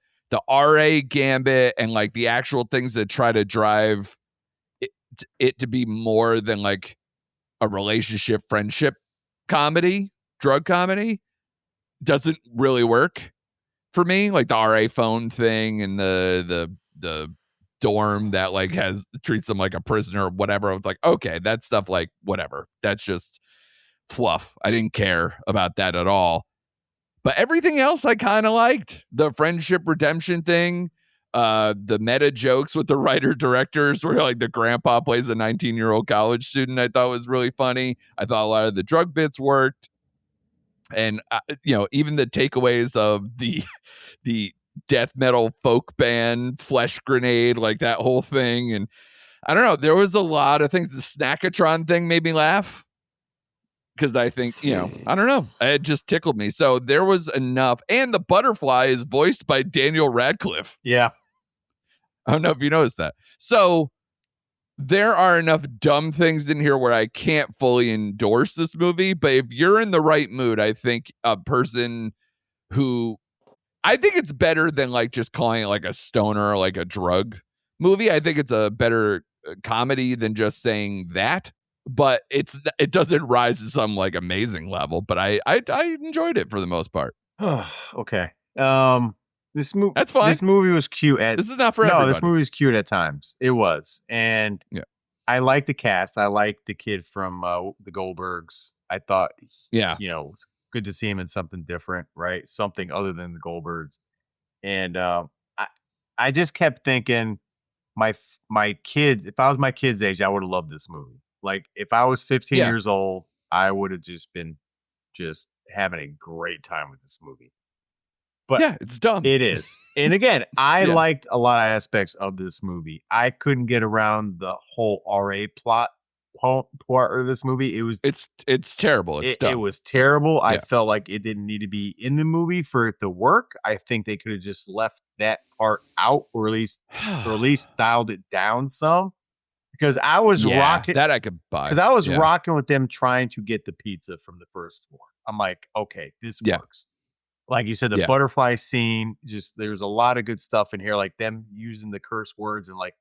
RA gambit and like the actual things that try to drive it to be more than like a relationship friendship comedy, drug comedy doesn't really work for me. Like the RA phone thing and the dorm that like treats them like a prisoner or whatever. It's like, okay, that stuff like whatever. That's just fluff. I didn't care about that at all. But everything else I kind of liked. The friendship redemption thing, the meta jokes with the writer directors where like the grandpa plays a 19-year-old college student, I thought was really funny. I thought a lot of the drug bits worked. And even the takeaways of the death metal folk band Flesh Grenade, like that whole thing. And I don't know, there was a lot of things. The Snackatron thing made me laugh because I think, I don't know, it just tickled me. So there was enough. And the butterfly is voiced by Daniel Radcliffe. Yeah. I don't know if you noticed that. So there are enough dumb things in here where I can't fully endorse this movie. But if you're in the right mood, I think a person who, I think it's better than like just calling it like a stoner or like a drug movie. I think it's a better comedy than just saying that. But it doesn't rise to some like amazing level. But I enjoyed it for the most part. Okay. That's fine. This movie was cute. This is not for everybody. No, this movie was cute at times. It was, and I like the cast. I like the kid from the Goldbergs. I thought, it's good to see him in something different, right? Something other than the Goldbergs. And I just kept thinking, my kids. If I was my kids' age, I would have loved this movie. Like if I was 15 years old, I would have just been having a great time with this movie. But yeah, it's dumb. It is. And again, I liked a lot of aspects of this movie. I couldn't get around the whole RA plot part of this movie. It's terrible. It's dumb. It was terrible. I felt like it didn't need to be in the movie for it to work. I think they could have just left that part out or at least dialed it down some. Because I was rocking that I could buy. Because I was rocking with them trying to get the pizza from the first floor. I'm like, okay, this works. Like you said, the butterfly scene, just there's a lot of good stuff in here, like them using the curse words and like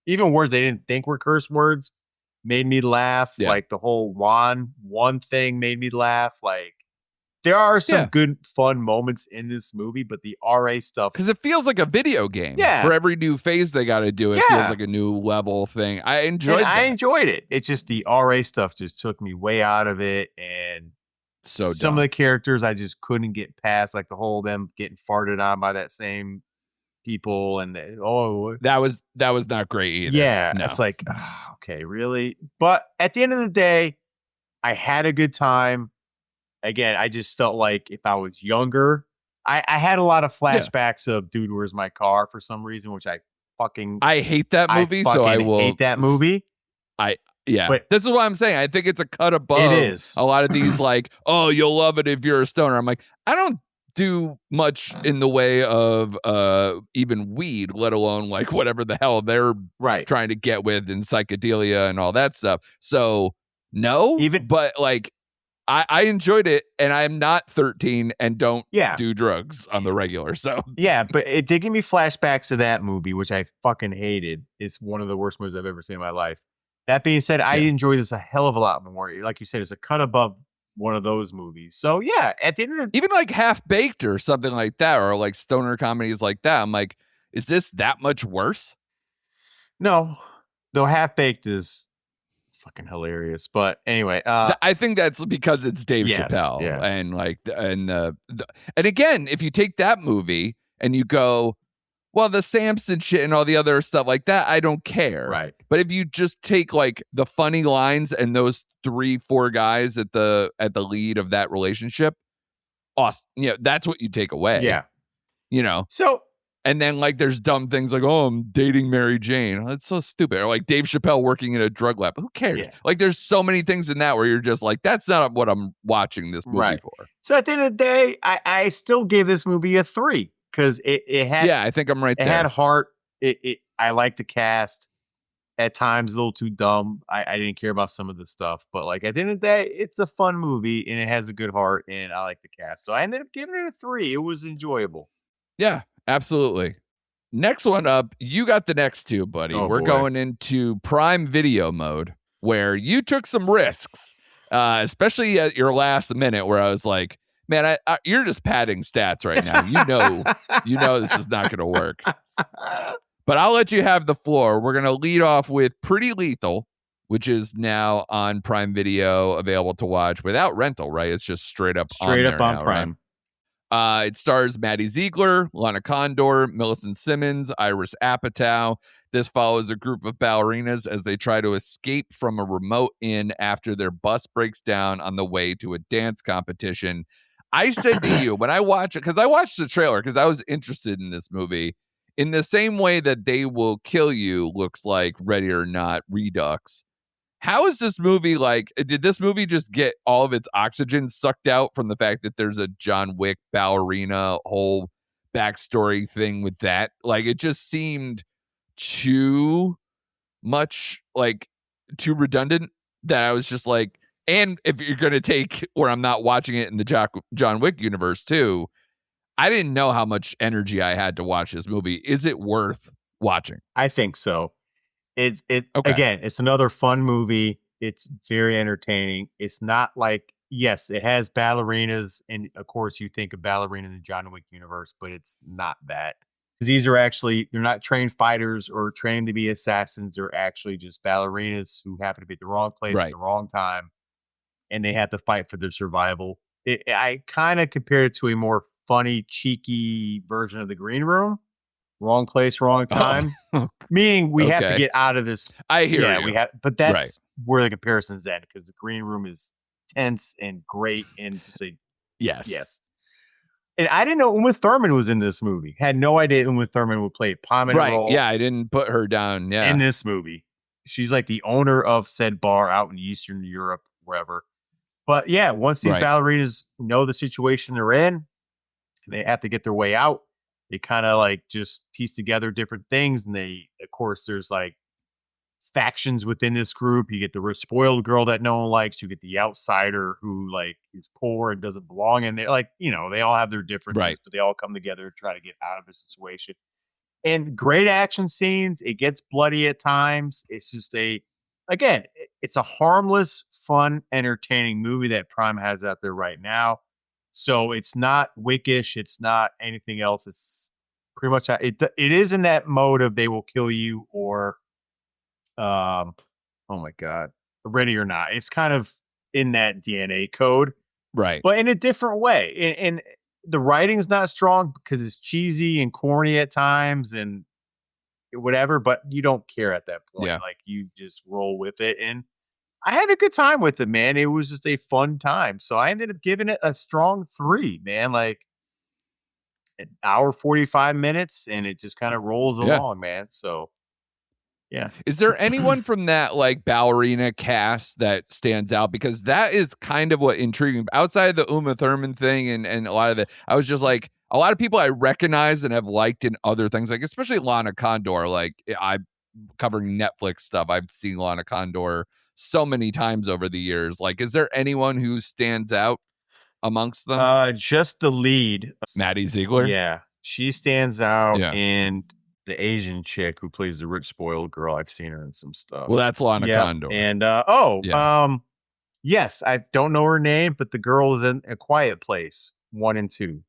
even words they didn't think were curse words made me laugh. Yeah. Like the whole one thing made me laugh. Like there are some good fun moments in this movie, but the RA stuff, because it feels like a video game. Yeah. For every new phase they got to do, it feels like a new level thing. I enjoyed it. It's just the RA stuff just took me way out of it, and so some of the characters I just couldn't get past, like the whole them getting farted on by that same people, and that was not great either. Yeah, no. It's like, okay, really? But at the end of the day, I had a good time. Again, I just felt like if I was younger, I had a lot of flashbacks of Dude, Where's My Car for some reason, which I hate that movie, so I will hate that movie. But this is what I'm saying. I think it's a cut above it is. A lot of these like, oh, you'll love it if you're a stoner. I'm like, I don't do much in the way of even weed, let alone like whatever the hell they're trying to get with in psychedelia and all that stuff. So no, but like I enjoyed it, and I'm not 13 and don't do drugs on the regular. So but it did give me flashbacks to that movie, which I fucking hated. It's one of the worst movies I've ever seen in my life. That being said, I enjoy this a hell of a lot more. Like you said, it's a cut above one of those movies. So yeah, at the end of even like Half Baked or something like that, or like stoner comedies like that, I'm like, is this that much worse? No, though Half Baked is fucking hilarious. But anyway, I think that's because it's Dave Chappelle, and like, and again, if you take that movie and you go, well, the Samson shit and all the other stuff like that, I don't care. Right. But if you just take like the funny lines and those 3-4 guys at the lead of that relationship, awesome. That's what you take away. Yeah. So. And then like there's dumb things like, oh, I'm dating Mary Jane. That's so stupid. Or like Dave Chappelle working in a drug lab. Who cares? Yeah. Like there's so many things in that where you're just like, that's not what I'm watching this movie for. So at the end of the day, I still gave this movie a 3 because it had. Yeah, I think I'm right there. It had heart. I like the cast. At times a little too dumb. I didn't care about some of the stuff, but like at the end of the day, it's a fun movie and it has a good heart and I like the cast. So I ended up giving it a 3. It was enjoyable. Yeah, absolutely. Next one up, you got the next two, buddy. We're going into Prime Video mode where you took some risks, especially at your last minute where I was like, man, you're just padding stats right now. You know this is not going to work. But I'll let you have the floor. We're going to lead off with Pretty Lethal, which is now on Prime Video, available to watch without rental, right? It's just straight up on Prime. Right? It stars Maddie Ziegler, Lana Condor, Millicent Simmons, Iris Apatow. This follows a group of ballerinas as they try to escape from a remote inn after their bus breaks down on the way to a dance competition. I said to you, when I watch it, because I watched the trailer because I was interested in this movie, in the same way that They Will Kill You looks like Ready or Not Redux. How is this movie like? Did this movie just get all of its oxygen sucked out from the fact that there's a John Wick ballerina whole backstory thing with that? Like, it just seemed too much, like, too redundant that I was just like, and if you're going to take where I'm not watching it in the John Wick universe too, I didn't know how much energy I had to watch this movie. Is it worth watching? I think so. Again, it's another fun movie. It's very entertaining. It's not like, yes, it has ballerinas, and of course you think of ballerina in the John Wick universe, but it's not that. Because these are actually, they're not trained fighters or trained to be assassins. They're actually just ballerinas who happen to be at the wrong place at the wrong time, and they have to fight for their survival. I kind of compared it to a more funny, cheeky version of The Green Room. Wrong place, wrong time. Meaning we have to get out of this. I hear you. We have, but that's where the comparison's end, because The Green Room is tense and great and to say yes. And I didn't know Uma Thurman was in this movie. Had no idea Uma Thurman would play a prominent role. Yeah, I didn't put her down. Yeah, in this movie, she's like the owner of said bar out in Eastern Europe, wherever. But yeah, once these ballerinas know the situation they're in, they have to get their way out. They kind of like just piece together different things. And they, of course, there's like factions within this group. You get the spoiled girl that no one likes. You get the outsider who like is poor and doesn't belong in there. Like, you know, they all have their differences, Right. but they all come together to try to get out of the situation. And great action scenes. It gets bloody at times. It's just it's a harmless, fun, entertaining movie that Prime has out there right now. So it's not wickish. It's not anything else. It's pretty much it is in that mode of they will kill you or oh my god, ready or not. It's kind of in that DNA code, Right. but in a different way. And the writing's not strong because it's cheesy and corny at times and whatever, but you don't care at that point. Yeah. Like you just roll with it. And I had a good time with it, man. It was just a fun time. So I ended up giving it a strong 3, man. Like an hour 45 minutes and it just kind of rolls Yeah. along, man. So yeah. Is there anyone from that like ballerina cast that stands out? Because that is kind of what intrigued me. Outside of the Uma Thurman thing and a lot of I was just like, a lot of people I recognize and have liked in other things, like especially Lana Condor. Like I'm covering Netflix stuff. I've seen Lana Condor so many times over the years. Like, is there anyone who stands out amongst them? Just the lead. Maddie Ziegler? Yeah. She stands out Yeah. and the Asian chick who plays the rich spoiled girl. I've seen her in some stuff. Well, that's Lana Yep. Condor. And Yeah. yes, I don't know her name, but the girl is in A Quiet Place 1 and 2.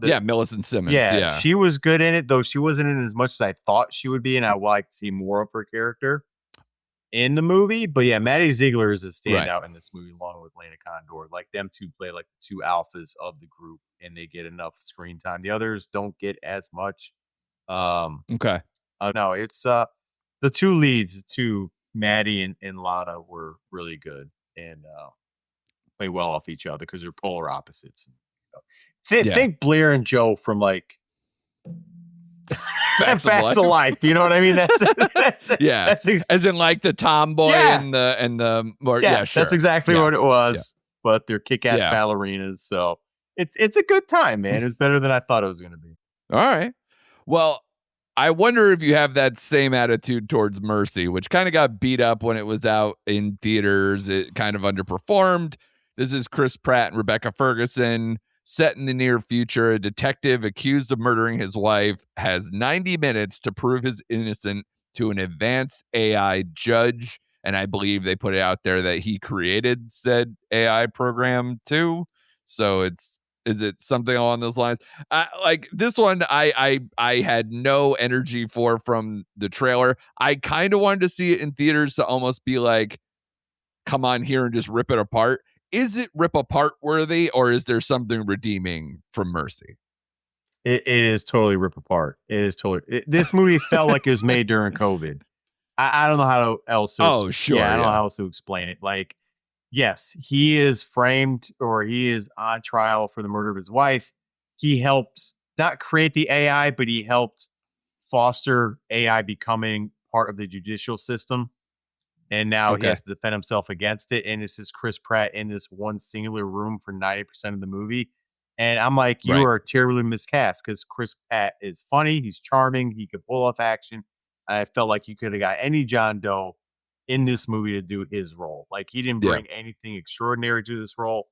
Yeah, Millicent Simmons. Yeah. she was good in it, though she wasn't in it as much as I thought she would be, and I would like to see more of her character in the movie. But yeah, Maddie Ziegler is a standout in this movie, along with Lana Condor. Like them two play like the two alphas of the group, and they get enough screen time. The others don't get as much. Okay. No, it's the two leads, Maddie and Lana, were really good and play well off each other because they're polar opposites. Think Blair and Joe from like Facts of Life. You know what I mean? That's as in like the tomboy and the more. Yeah, sure. That's exactly what it was. Yeah. But they're kick-ass ballerinas, so it's a good time, man. It was better than I thought it was going to be. All right. Well, I wonder if you have that same attitude towards Mercy, which kind of got beat up when it was out in theaters. It kind of underperformed. This is Chris Pratt and Rebecca Ferguson. Set in the near future, a detective accused of murdering his wife has 90 minutes to prove his innocence to an advanced AI judge. And I believe they put it out there that he created said AI program too. So is it something along those lines? Like this one, I had no energy for from the trailer. I kind of wanted to see it in theaters to almost be like, come on here and just rip it apart. Is it rip apart worthy, or is there something redeeming from Mercy? It is totally rip apart. It is totally. This movie felt like it was made during COVID. I don't know how else. I don't know how else to explain it. Like, yes, he is framed or he is on trial for the murder of his wife. He helped not create the AI, but he helped foster AI becoming part of the judicial system. And now he has to defend himself against it. And this is Chris Pratt in this one singular room for 90% of the movie. And I'm like, you are terribly miscast because Chris Pratt is funny. He's charming. He could pull off action. And I felt like you could have got any John Doe in this movie to do his role. Like he didn't bring anything extraordinary to this role.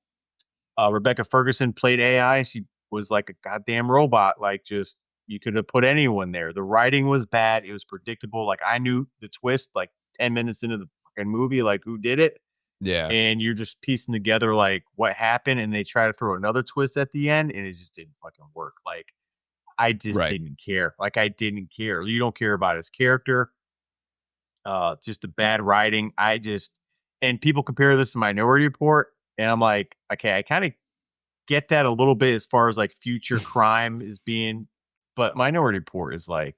Rebecca Ferguson played AI. She was like a goddamn robot. Like just, you could have put anyone there. The writing was bad. It was predictable. Like I knew the twist, like 10 minutes into the fucking movie, like who did it? Yeah. And you're just piecing together like what happened, and they try to throw another twist at the end, and it just didn't fucking work. Like I just didn't care. Like I didn't care. You don't care about his character. Just the bad writing. And people compare this to Minority Report, and I'm like, okay, I kind of get that a little bit as far as like future crime is being, but Minority Report is like,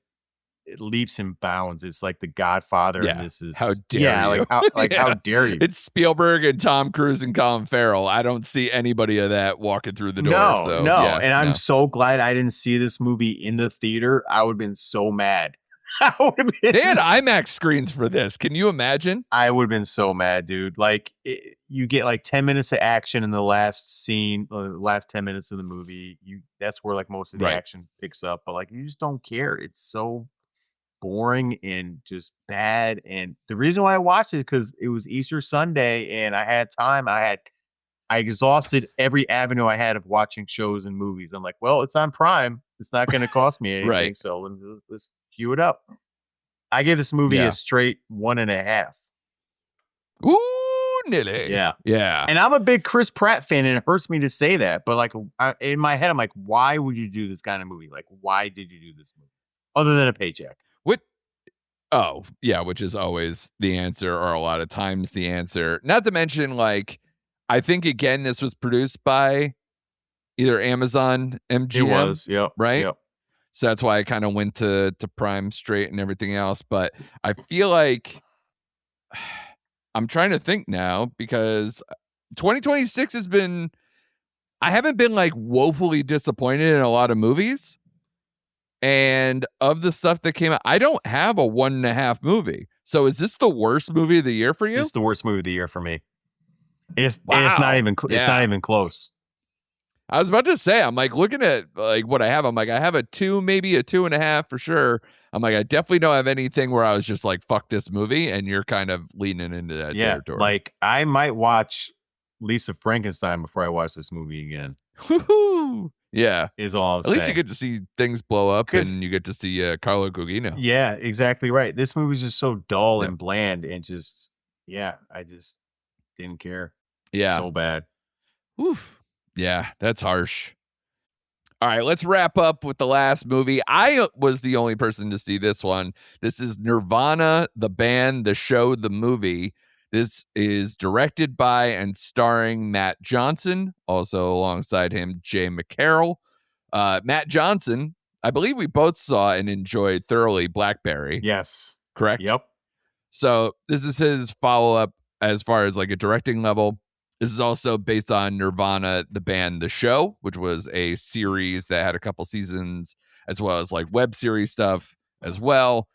it leaps and bounds. It's like The Godfather. Yeah. And this is how dare you? How dare you? It's Spielberg and Tom Cruise and Colin Farrell. I don't see anybody of that walking through the door. And I'm so glad I didn't see this movie in the theater. I would have been so mad. They had IMAX screens for this. Can you imagine? I would have been so mad, dude. Like you get like 10 minutes of action in the last scene, last 10 minutes of the movie. That's where like most of the action picks up. But like you just don't care. It's so boring and just bad. And the reason why I watched it is because it was Easter Sunday and I had time. I exhausted every avenue I had of watching shows and movies. I'm like, well, it's on Prime. It's not going to cost me anything. Right. So let's queue it up. I gave this movie Yeah. a straight 1.5. Ooh, nearly. Yeah. Yeah. And I'm a big Chris Pratt fan, and it hurts me to say that. But like in my head, I'm like, why would you do this kind of movie? Like, why did you do this movie? Other than a paycheck. What? Oh, yeah, which is always the answer, or a lot of times the answer. Not to mention, like, I think, again, this was produced by either Amazon, MGM. It was, yep. Right? Yep. So that's why I kind of went to Prime straight and everything else. But I feel like I'm trying to think now, because 2026 has been, I haven't been like woefully disappointed in a lot of movies. And of the stuff that came out, I don't have a 1.5 movie. So is this the worst movie of the year for you? It's the worst movie of the year for me. It's Wow. not even it's not even close. I was about to say, I'm like looking at like what I have. I'm like, I have a 2, maybe a 2.5 for sure. I'm like, I definitely don't have anything where I was just like, fuck this movie. And you're kind of leaning into that territory. Like I might watch Lisa Frankenstein before I watch this movie again. Woo-hoo. Yeah. Is all I'm At least saying. you get to see things blow up and you get to see Carlo Gugino. Yeah, exactly right. This movie's just so dull and bland and just, I just didn't care. Yeah. So bad. Oof. Yeah, that's harsh. All right, let's wrap up with the last movie. I was the only person to see this one. This is Nirvana, the band, the show, the movie. This is directed by and starring Matt Johnson, also alongside him, Jay McCarroll. Matt Johnson, I believe we both saw and enjoyed thoroughly Blackberry. Yes. Correct? Yep. So this is his follow-up as far as like a directing level. This is also based on Nirvana, the band, the show, which was a series that had a couple seasons, as well as like web series stuff as well.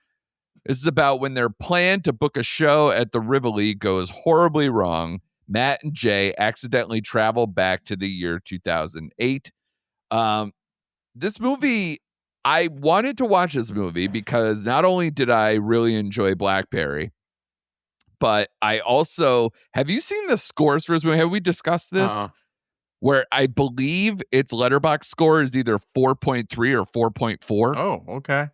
This is about when their plan to book a show at the Rivoli goes horribly wrong. Matt and Jay accidentally travel back to the year 2008. This movie, I wanted to watch this movie because not only did I really enjoy Blackberry, but I also, have you seen the scores for this movie? Have we discussed this? Where I believe its Letterboxd score is either 4.3 or 4.4. Oh, okay.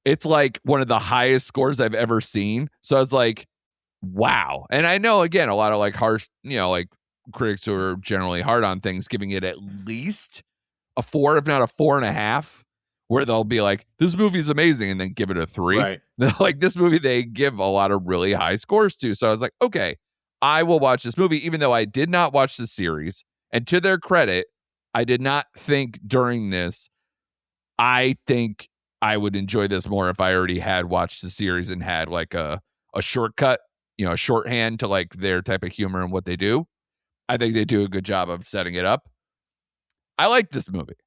It's like one of the highest scores I've ever seen. So I was like, wow. And I know, again, a lot of like harsh, like critics who are generally hard on things, giving it at least a 4, if not a 4.5, where they'll be like, this movie's amazing, and then give it a 3. Right. Like this movie, they give a lot of really high scores to. So I was like, okay, I will watch this movie, even though I did not watch the series. And to their credit, I did not think during this, I think I would enjoy this more if I already had watched the series and had like a shortcut, a shorthand to like their type of humor and what they do. I think they do a good job of setting it up. I like this movie.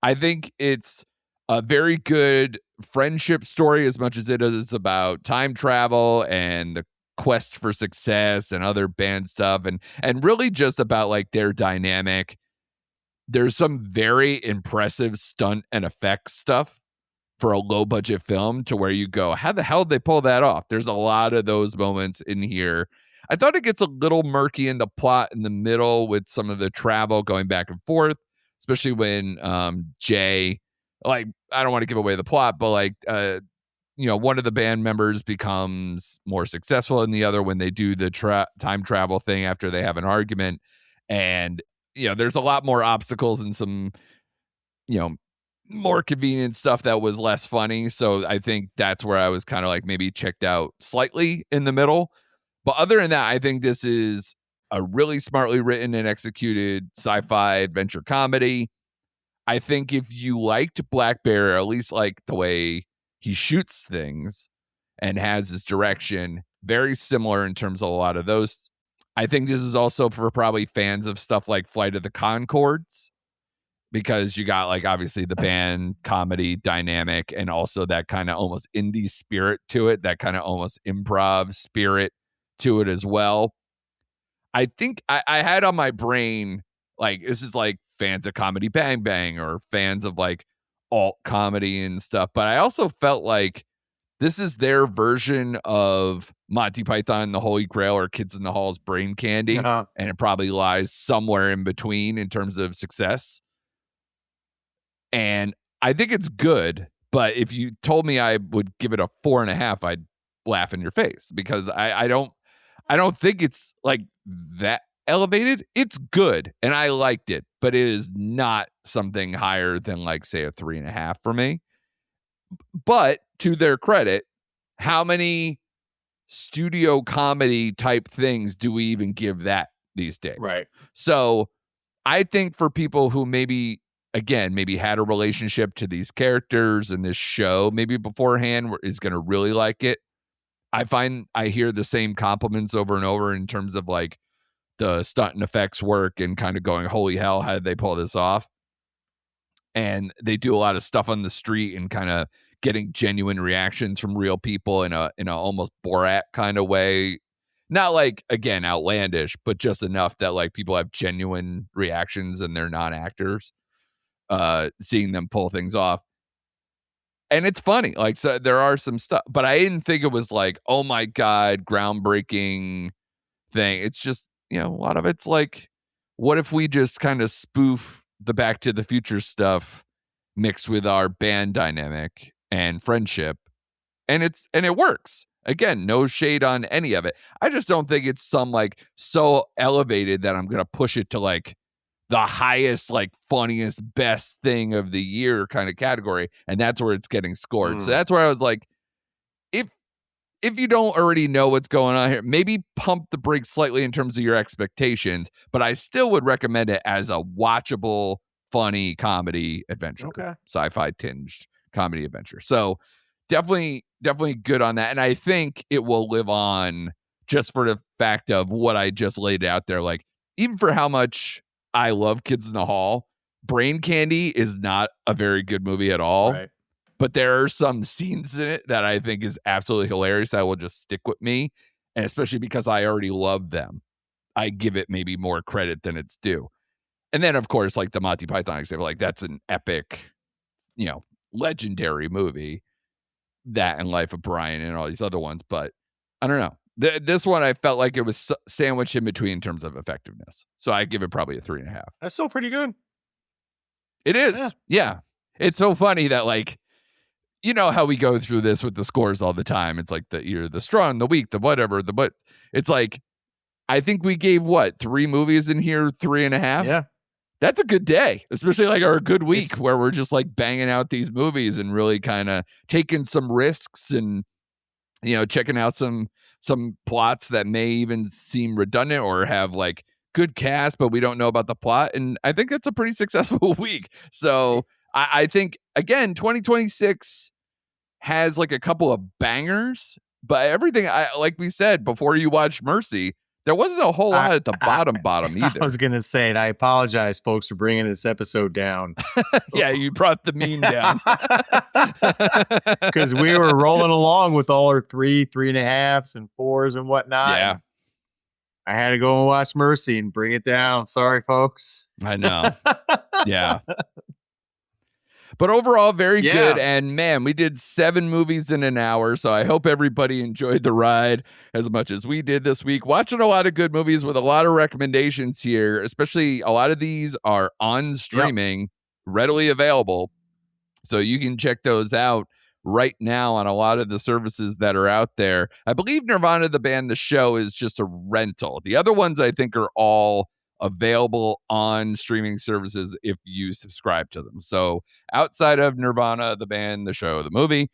I think it's a very good friendship story as much as it is about time travel and the quest for success and other band stuff and really just about like their dynamic. There's some very impressive stunt and effects stuff for a low budget film to where you go, how the hell did they pull that off? There's a lot of those moments in here. I thought it gets a little murky in the plot in the middle with some of the travel going back and forth, especially when Jay, like, I don't want to give away the plot, but like, one of the band members becomes more successful than the other when they do the time travel thing after they have an argument. And, there's a lot more obstacles and some, more convenient stuff that was less funny. So I think that's where I was kind of like maybe checked out slightly in the middle. But other than that, I think this is a really smartly written and executed sci-fi adventure comedy. I think if you liked Blackbear, or at least like the way he shoots things and has his direction, very similar in terms of a lot of those. I think this is also for probably fans of stuff like Flight of the Conchords, because you got like obviously the band comedy dynamic and also that kind of almost indie spirit to it, that kind of almost improv spirit to it as well. I think I had on my brain, like, this is like fans of Comedy Bang Bang or fans of like alt comedy and stuff. But I also felt like This is their version of Monty Python and the Holy Grail or Kids in the Hall's Brain Candy. Uh-huh. And it probably lies somewhere in between in terms of success. And I think it's good. But if you told me I would give it a 4.5, I'd laugh in your face because I don't think it's like that elevated. It's good. And I liked it, but it is not something higher than like say a 3.5 for me. But to their credit, how many studio comedy type things do we even give that these days? Right. So I think for people who maybe had a relationship to these characters and this show, maybe beforehand is going to really like it. I hear the same compliments over and over in terms of like the stunt and effects work and kind of going, holy hell, how did they pull this off? And they do a lot of stuff on the street and kind of getting genuine reactions from real people in a almost Borat kind of way. Not like, again, outlandish, but just enough that like people have genuine reactions and they're not actors, seeing them pull things off. And it's funny. Like, so there are some stuff, but I didn't think it was like, oh my God, groundbreaking thing. It's just, a lot of it's like, what if we just kind of spoof the Back to the Future stuff mixed with our band dynamic and friendship, and it works. Again, no shade on any of it. I just don't think it's some like so elevated that I'm gonna push it to like the highest, like funniest, best thing of the year kind of category, and that's where it's getting scored. So that's where I was like, if you don't already know what's going on here, maybe pump the brakes slightly in terms of your expectations, but I still would recommend it as a watchable, funny comedy adventure. Okay. Sci-fi tinged comedy adventure. So definitely good on that. And I think it will live on just for the fact of what I just laid out there. Like, even for how much I love Kids in the Hall, Brain Candy is not a very good movie at all. Right. But there are some scenes in it that I think is absolutely hilarious that will just stick with me. And especially because I already love them, I give it maybe more credit than it's due. And then, of course, like the Monty Python example, like that's an epic, legendary movie. That and Life of Brian and all these other ones. But I don't know. This one, I felt like it was sandwiched in between in terms of effectiveness. So I give it probably a 3.5. That's still pretty good. It is. Yeah. It's so funny that like, you know how we go through this with the scores all the time. It's like you're the strong, the weak, the whatever, but it's like, I think we gave 3 movies in here, 3.5. Yeah. That's a good day, especially like our good week where we're just like banging out these movies and really kind of taking some risks and, checking out some plots that may even seem redundant or have like good cast, but we don't know about the plot. And I think that's a pretty successful week. So I think, again, 2026 has like a couple of bangers, but everything, like we said, before you watch Mercy, there wasn't a whole lot at the bottom either. I was going to say, and I apologize, folks, for bringing this episode down. Yeah, you brought the mean down. Because we were rolling along with all our 3.5s, and 4s and whatnot. Yeah. I had to go and watch Mercy and bring it down. Sorry, folks. I know. Yeah. But overall, very good. And man, we did 7 movies in an hour. So I hope everybody enjoyed the ride as much as we did this week. Watching a lot of good movies with a lot of recommendations here, especially a lot of these are on streaming, readily available. So you can check those out right now on a lot of the services that are out there. I believe Nirvana, the band, the show is just a rental. The other ones I think are all available on streaming services if you subscribe to them. So outside of Nirvana, the band, the show, the movie,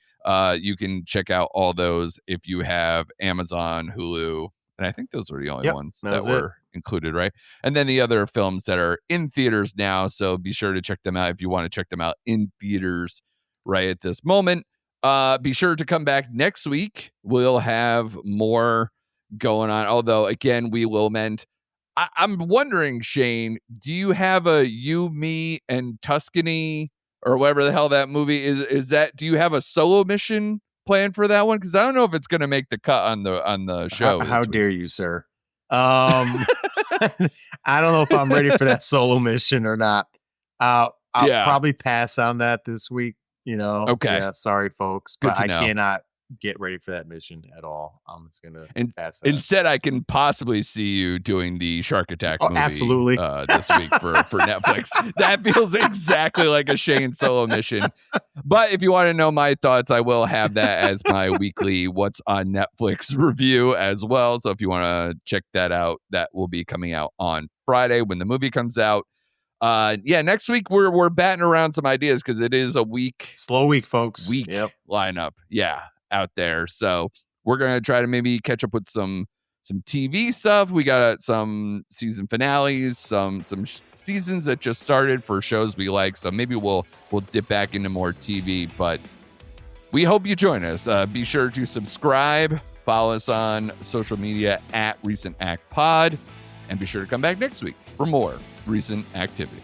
you can check out all those if you have Amazon, Hulu, and I think those are the only ones that were included, right? And then the other films that are in theaters now, so be sure to check them out if you want to check them out in theaters right at this moment. Be sure to come back next week. We'll have more going on, although again, we will mend. I'm wondering, Shane, do you have a You, Me, and Tuscany or whatever the hell that movie is? Is that, do you have a solo mission planned for that one? Because I don't know if it's going to make the cut on the show. How dare you, sir? I don't know if I'm ready for that solo mission or not. I'll probably pass on that this week. Okay. Yeah, sorry, folks, Good but to I know. cannot get ready for that mission at all. I'm just gonna And pass that. instead, I can possibly see you doing the Shark Attack movie absolutely. This week for Netflix. That feels exactly like a Shane solo mission. But if you want to know my thoughts, I will have that as my weekly What's on Netflix review as well. So if you want to check that out, that will be coming out on Friday when the movie comes out. Next week we're batting around some ideas because it is a slow week, folks. Lineup. Yeah, out there. So we're gonna try to maybe catch up with some TV stuff. We got some season finales, some seasons that just started for shows we like. So maybe we'll dip back into more TV. But we hope you join us. Be sure to subscribe, follow us on social media at Recent Act Pod, and be sure to come back next week for more recent activity.